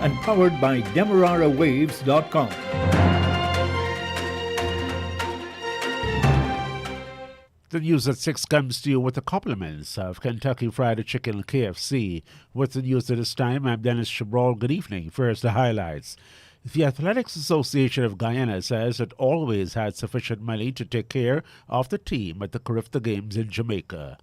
and powered by DemeraraWaves.com. The news at 6 comes to you with the compliments of Kentucky Fried Chicken KFC. With the news at this time, I'm Dennis Chabrol. Good evening. First, the highlights. The Athletics Association of Guyana says it always had sufficient money to take care of the team at the Carifta Games in Jamaica.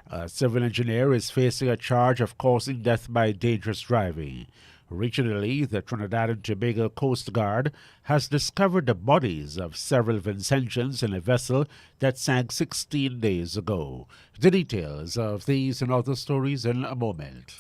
A civil engineer is facing a charge of causing death by dangerous driving. Regionally, the Trinidad and Tobago Coast Guard has discovered the bodies of several Vincentians in a vessel that sank 16 days ago. The details of these and other stories in a moment.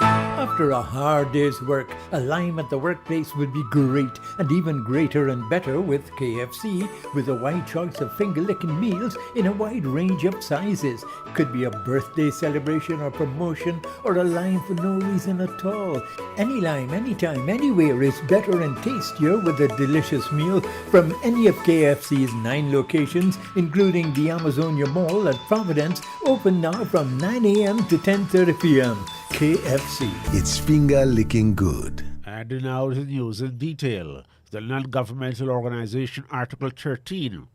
After a hard day's work, a lime at the workplace would be great, and even greater and better with KFC, with a wide choice of finger-licking meals in a wide range of sizes. Could be a birthday celebration or promotion, or a lime for no reason at all. Any lime, anytime, anywhere is better and tastier with a delicious meal from any of KFC's 9 locations, including the Amazonia Mall at Providence, open now from 9 a.m. to 10:30 p.m. KFC. It's finger-licking good. And now the news in detail. The non-governmental organization Article 13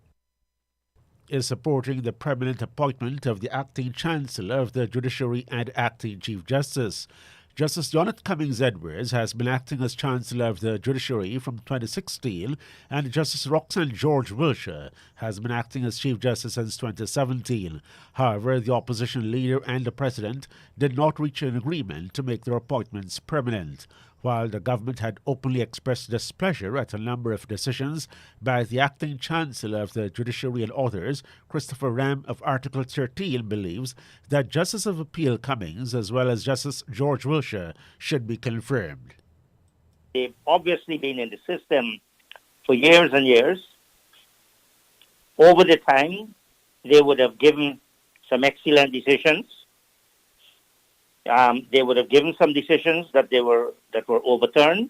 is supporting the permanent appointment of the acting Chancellor of the Judiciary and acting Chief Justice. Justice Jonathan Cummings Edwards has been acting as Chancellor of the Judiciary from 2016, and Justice Roxanne George Wilshire has been acting as Chief Justice since 2017. However, the opposition leader and the President did not reach an agreement to make their appointments permanent. While the government had openly expressed displeasure at a number of decisions by the acting Chancellor of the Judiciary and others, Christopher Ram of Article 13 believes that Justice of Appeal Cummings as well as Justice George Wilshire should be confirmed. They've obviously been in the system for years and years. Over the time, they would have given some excellent decisions. They would have given some decisions that were overturned.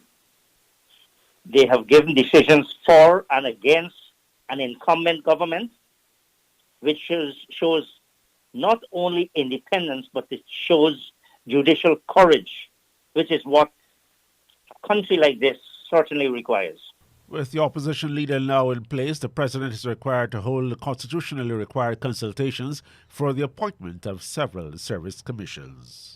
They have given decisions for and against an incumbent government, which shows not only independence, but it shows judicial courage, which is what a country like this certainly requires. With the opposition leader now in place, the President is required to hold constitutionally required consultations for the appointment of several service commissions.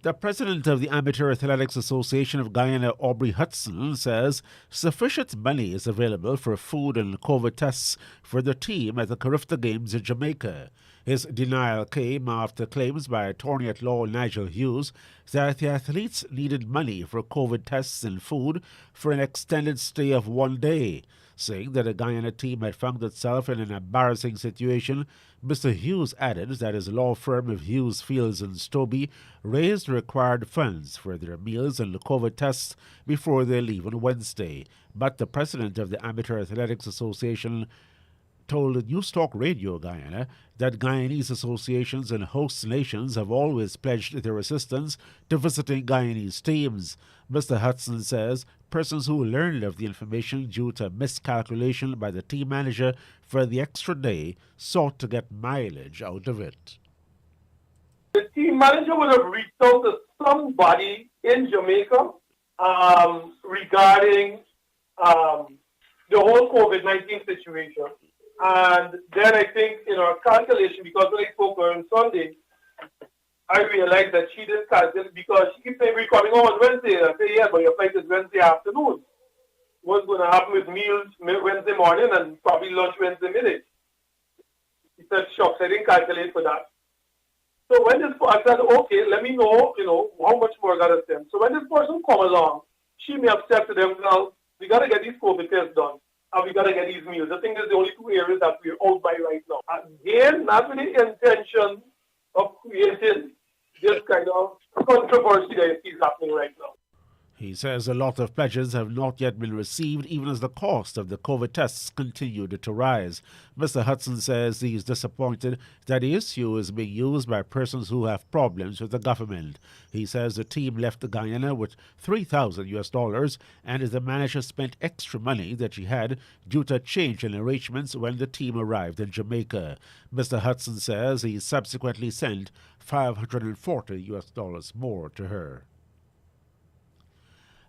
The president of the Amateur Athletics Association of Guyana, Aubrey Hudson, says sufficient money is available for food and COVID tests for the team at the Carifta Games in Jamaica. His denial came after claims by attorney-at-law Nigel Hughes that the athletes needed money for COVID tests and food for an extended stay of 1 day. Saying that the Guyana team had found itself in an embarrassing situation, Mr. Hughes added that his law firm of Hughes, Fields and Stobie raised the required funds for their meals and the COVID tests before they leave on Wednesday. But the president of the Amateur Athletics Association told News Talk Radio Guyana that Guyanese associations and host nations have always pledged their assistance to visiting Guyanese teams. Mr. Hudson says persons who learned of the information due to miscalculation by the team manager for the extra day sought to get mileage out of it. The team manager would have reached out to somebody in Jamaica regarding the whole COVID-19 situation. And then I think in our calculation, because when I spoke to her on Sunday, I realized that she did calculate because she keeps saying we're coming home on Wednesday. I say, yeah, but your flight is Wednesday afternoon. What's going to happen with meals Wednesday morning and probably lunch Wednesday midday? He said, shucks, I didn't calculate for that. So when this, I said, okay, let me know, how much more I got to send. So when this person come along, she may have said to them, well, we got to get these COVID tests done. And we got to get these meals. I think there's the only 2 areas that we're out by right now. Again, not with the intention of creating this kind of controversy that is happening right now. He says a lot of pledges have not yet been received, even as the cost of the COVID tests continued to rise. Mr. Hudson says he is disappointed that the issue is being used by persons who have problems with the government. He says the team left Guyana with $3,000 and the manager spent extra money that she had due to a change in arrangements when the team arrived in Jamaica. Mr. Hudson says he subsequently sent $540 more to her.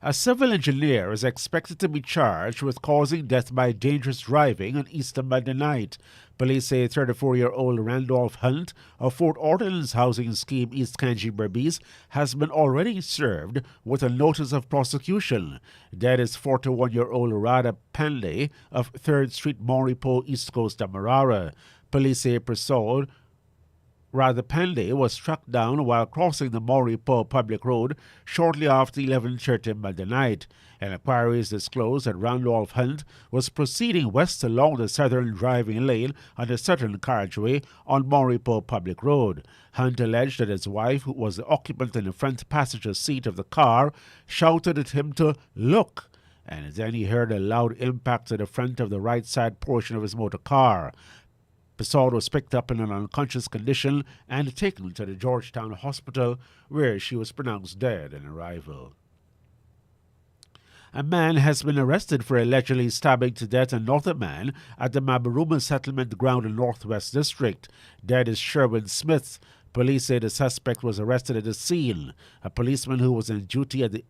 A civil engineer is expected to be charged with causing death by dangerous driving on Easter Monday night. Police say 34-year-old Randolph Hunt of Fort Ordnance Housing Scheme East Kanji Berbice has been already served with a notice of prosecution. Dead is 41-year-old Radha Pandey of 3rd Street, Moripo, East Coast, Demerara. Police say Prasad Radha Pandey was struck down while crossing the Moripo public road shortly after 11:30 Monday night. Inquiries disclosed that Randolph Hunt was proceeding west along the southern driving lane on the southern carriageway on Moripo public road. Hunt alleged that his wife, who was the occupant in the front passenger seat of the car, shouted at him to look, and then he heard a loud impact to the front of the right side portion of his motor car. Prasad was picked up in an unconscious condition and taken to the Georgetown Hospital, where she was pronounced dead on arrival. A man has been arrested for allegedly stabbing to death another man at the Mabaruma Settlement Ground in Northwest District. Dead is Sherwin Smith. Police say the suspect was arrested at the scene. A policeman who was on duty at the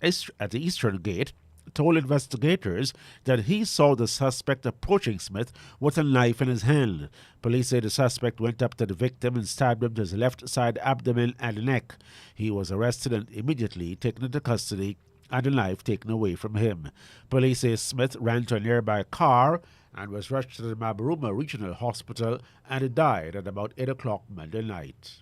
eastern gate told investigators that he saw the suspect approaching Smith with a knife in his hand. Police say the suspect went up to the victim and stabbed him to his left side abdomen and neck. He was arrested and immediately taken into custody and the knife taken away from him. Police say Smith ran to a nearby car and was rushed to the Mabaruma Regional Hospital and died at about 8 o'clock Monday night.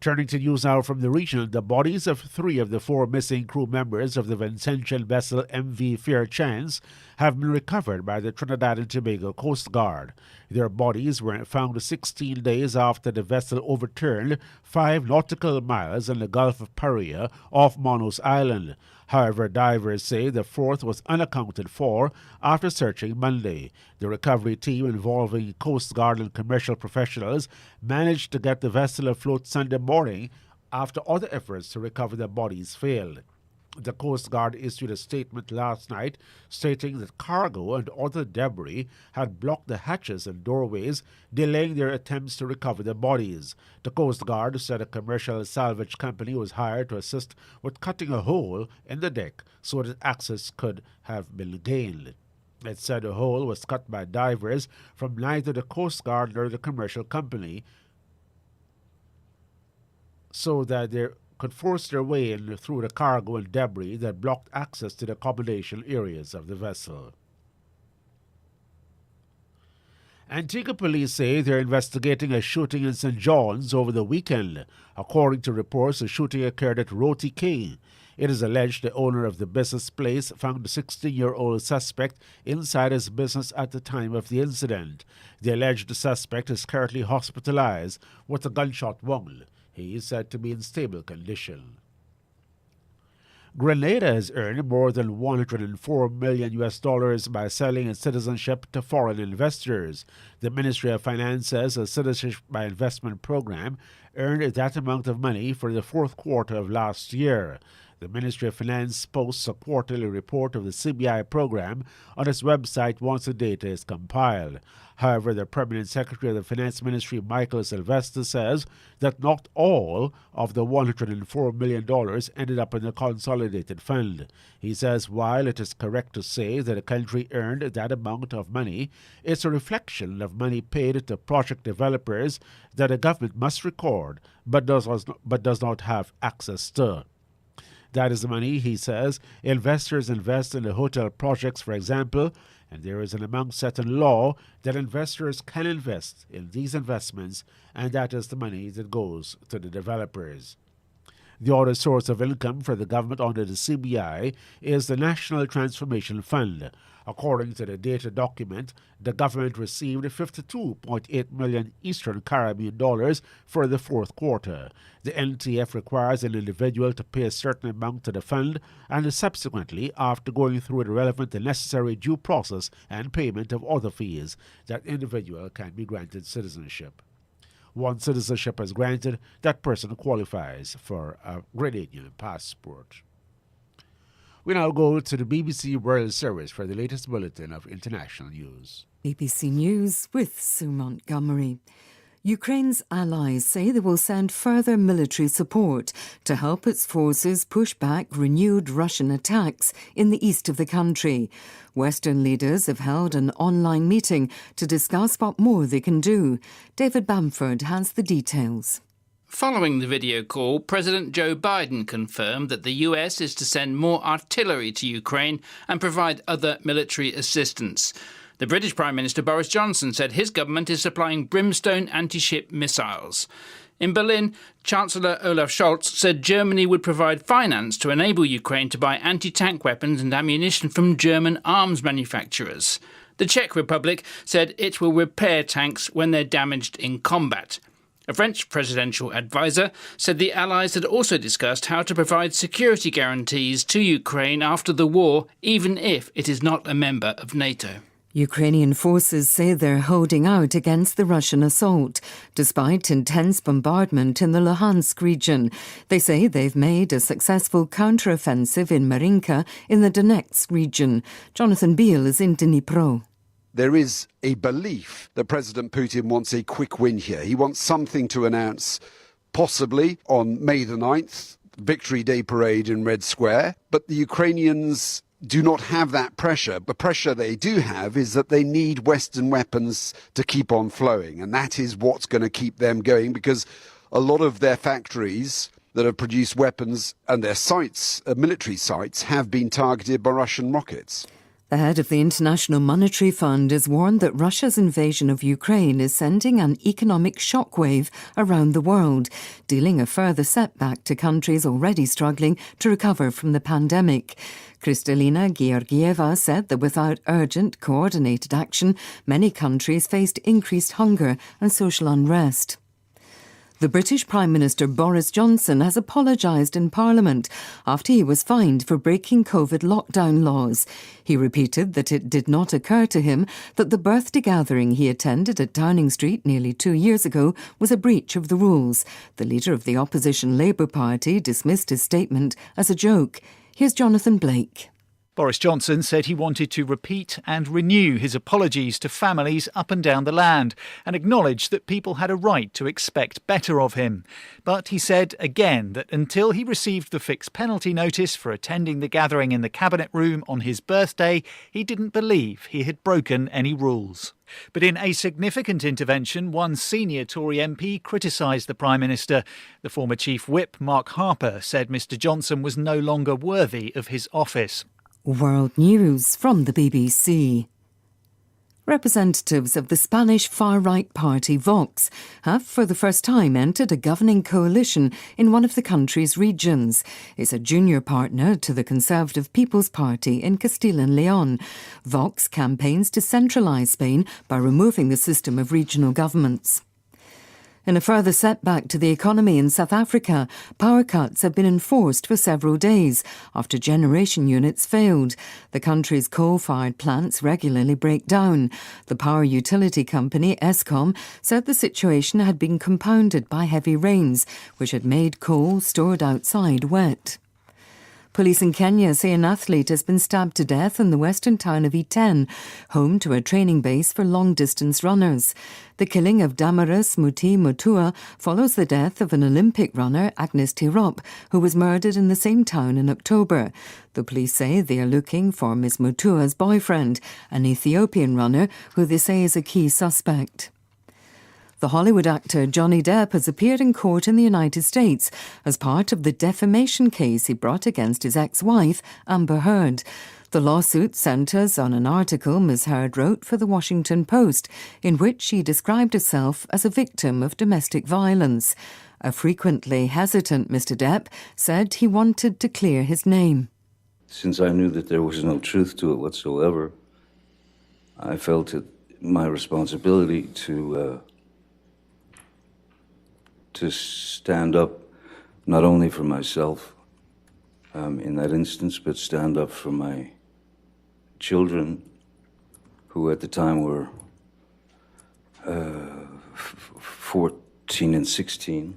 Turning to news now from the region, the bodies of 3 of the 4 missing crew members of the Vincentian vessel MV Fairchance have been recovered by the Trinidad and Tobago Coast Guard. Their bodies were found 16 days after the vessel overturned 5 nautical miles in the Gulf of Paria off Monos Island. However, divers say the 4th was unaccounted for after searching Monday. The recovery team, involving Coast Guard and commercial professionals, managed to get the vessel afloat Sunday morning after other efforts to recover the bodies failed. The Coast Guard issued a statement last night stating that cargo and other debris had blocked the hatches and doorways, delaying their attempts to recover the bodies. The Coast Guard said a commercial salvage company was hired to assist with cutting a hole in the deck so that access could have been gained. It said the hole was cut by divers from neither the Coast Guard nor the commercial company so that they could force their way in through the cargo and debris that blocked access to the accommodation areas of the vessel. Antigua police say they're investigating a shooting in St. John's over the weekend. According to reports, the shooting occurred at Roti King. It is alleged the owner of the business place found the 16-year-old suspect inside his business at the time of the incident. The alleged suspect is currently hospitalized with a gunshot wound. He is said to be in stable condition. Grenada has earned more than $104 million by selling its citizenship to foreign investors. The Ministry of Finance says a citizenship by investment program earned that amount of money for the 4th quarter of last year. The Ministry of Finance posts a quarterly report of the CBI program on its website once the data is compiled. However, the Permanent Secretary of the Finance Ministry, Michael Sylvester, says that not all of the $104 million ended up in the consolidated fund. He says while it is correct to say that a country earned that amount of money, it's a reflection of money paid to project developers that a government must record but does not have access to. That is the money, he says, investors invest in the hotel projects, for example, and there is an amount set in law that investors can invest in these investments, and that is the money that goes to the developers. The other source of income for the government under the CBI is the National Transformation Fund. According to the data document, the government received $52.8 million Eastern Caribbean dollars for the 4th quarter. The NTF requires an individual to pay a certain amount to the fund and subsequently, after going through the relevant and necessary due process and payment of other fees, that individual can be granted citizenship. Once citizenship is granted, that person qualifies for a Grenadian passport. We now go to the BBC World Service for the latest bulletin of international news. BBC News with Sue Montgomery. Ukraine's allies say they will send further military support to help its forces push back renewed Russian attacks in the east of the country. Western leaders have held an online meeting to discuss what more they can do. David Bamford has the details. Following the video call, President Joe Biden confirmed that the US is to send more artillery to Ukraine and provide other military assistance. The British Prime Minister Boris Johnson said his government is supplying Brimstone anti-ship missiles. In Berlin, Chancellor Olaf Scholz said Germany would provide finance to enable Ukraine to buy anti-tank weapons and ammunition from German arms manufacturers. The Czech Republic said it will repair tanks when they're damaged in combat. A French presidential advisor said the Allies had also discussed how to provide security guarantees to Ukraine after the war, even if it is not a member of NATO. Ukrainian forces say they're holding out against the Russian assault, despite intense bombardment in the Luhansk region. They say they've made a successful counter-offensive in Marinka in the Donetsk region. Jonathan Beale is in Dnipro. There is a belief that President Putin wants a quick win here. He wants something to announce, possibly on May the 9th, Victory Day parade in Red Square. But the Ukrainians do not have that pressure. The pressure they do have is that they need Western weapons to keep on flowing. And that is what's going to keep them going, because a lot of their factories that have produced weapons and their sites, military sites, have been targeted by Russian rockets. The head of the International Monetary Fund has warned that Russia's invasion of Ukraine is sending an economic shockwave around the world, dealing a further setback to countries already struggling to recover from the pandemic. Kristalina Georgieva said that without urgent, coordinated action, many countries faced increased hunger and social unrest. The British Prime Minister Boris Johnson has apologised in Parliament after he was fined for breaking COVID lockdown laws. He repeated that it did not occur to him that the birthday gathering he attended at Downing Street nearly 2 years ago was a breach of the rules. The leader of the opposition Labour Party dismissed his statement as a joke. Here's Jonathan Blake. Boris Johnson said he wanted to repeat and renew his apologies to families up and down the land and acknowledged that people had a right to expect better of him. But he said again that until he received the fixed penalty notice for attending the gathering in the Cabinet Room on his birthday, he didn't believe he had broken any rules. But in a significant intervention, one senior Tory MP criticised the Prime Minister. The former Chief Whip, Mark Harper, said Mr Johnson was no longer worthy of his office. World News from the BBC. Representatives of the Spanish far-right party Vox have for the first time entered a governing coalition in one of the country's regions. It's a junior partner to the Conservative People's Party in Castile and Leon. Vox campaigns to centralise Spain by removing the system of regional governments. In a further setback to the economy in South Africa, power cuts have been enforced for several days after generation units failed. The country's coal-fired plants regularly break down. The power utility company, Eskom, said the situation had been compounded by heavy rains, which had made coal stored outside wet. Police in Kenya say an athlete has been stabbed to death in the western town of Iten, home to a training base for long-distance runners. The killing of Damaris Muti Mutua follows the death of an Olympic runner, Agnes Tirop, who was murdered in the same town in October. The police say they are looking for Ms Mutua's boyfriend, an Ethiopian runner, who they say is a key suspect. The Hollywood actor Johnny Depp has appeared in court in the United States as part of the defamation case he brought against his ex-wife, Amber Heard. The lawsuit centres on an article Ms Heard wrote for the Washington Post, in which she described herself as a victim of domestic violence. A frequently hesitant Mr Depp said he wanted to clear his name. Since I knew that there was no truth to it whatsoever, I felt it my responsibility to stand up not only for myself in that instance, but stand up for my children, who at the time were 14 and 16.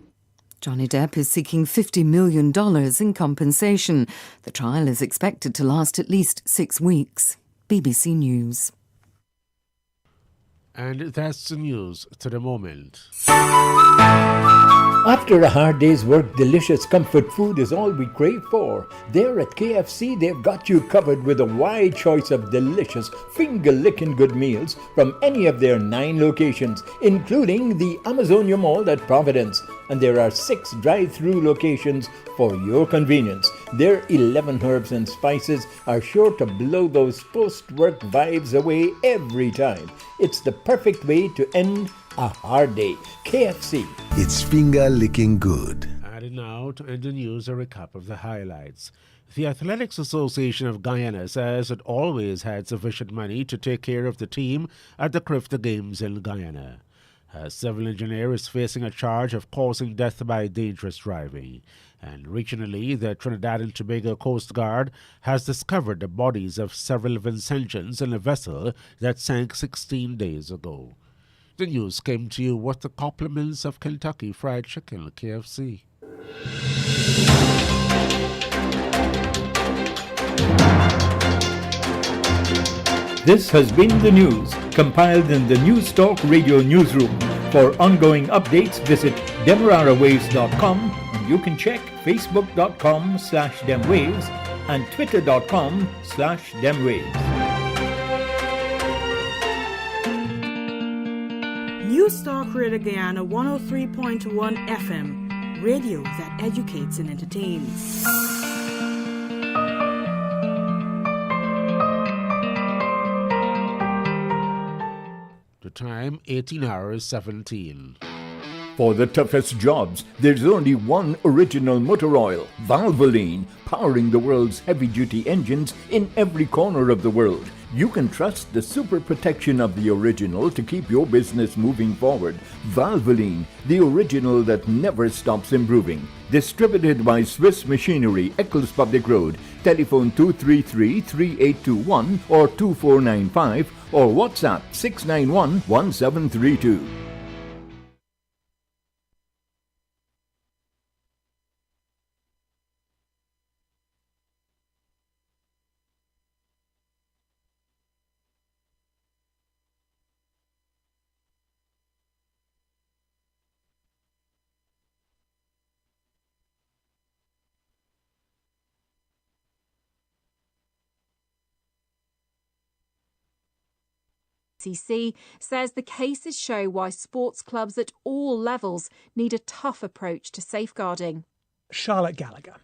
Johnny Depp is seeking $50 million in compensation. The trial is expected to last at least 6 weeks. BBC News. And that's the news to the moment. After a hard day's work, delicious comfort food is all we crave for. There at KFC, they've got you covered with a wide choice of delicious, finger-licking good meals from any of their 9 locations, including the Amazonia Mall at Providence. And there are 6 drive-through locations for your convenience. Their 11 herbs and spices are sure to blow those post-work vibes away every time. It's the perfect way to end a hard day. KFC. It's finger-licking good. And now, to end the news, a recap of the highlights. The Athletics Association of Guyana says it always had sufficient money to take care of the team at the Crifta Games in Guyana. A civil engineer is facing a charge of causing death by dangerous driving. And regionally, the Trinidad and Tobago Coast Guard has discovered the bodies of several Vincentians in a vessel that sank 16 days ago. The news came to you with the compliments of Kentucky Fried Chicken, KFC. This has been the news, compiled in the News Talk Radio newsroom. For ongoing updates, visit demerarawaves.com, and you can check facebook.com/demwaves and twitter.com/demwaves. News Talk Radio Guyana 103.1 FM, radio that educates and entertains. The time, 18 hours 17. For the toughest jobs, there's only one original motor oil, Valvoline, powering the world's heavy-duty engines in every corner of the world. You can trust the super protection of the original to keep your business moving forward. Valvoline, the original that never stops improving. Distributed by Swiss Machinery, Eccles Public Road. Telephone 233-3821 or 2495 or WhatsApp 691-1732. CC says the cases show why sports clubs at all levels need a tough approach to safeguarding. Charlotte Gallagher,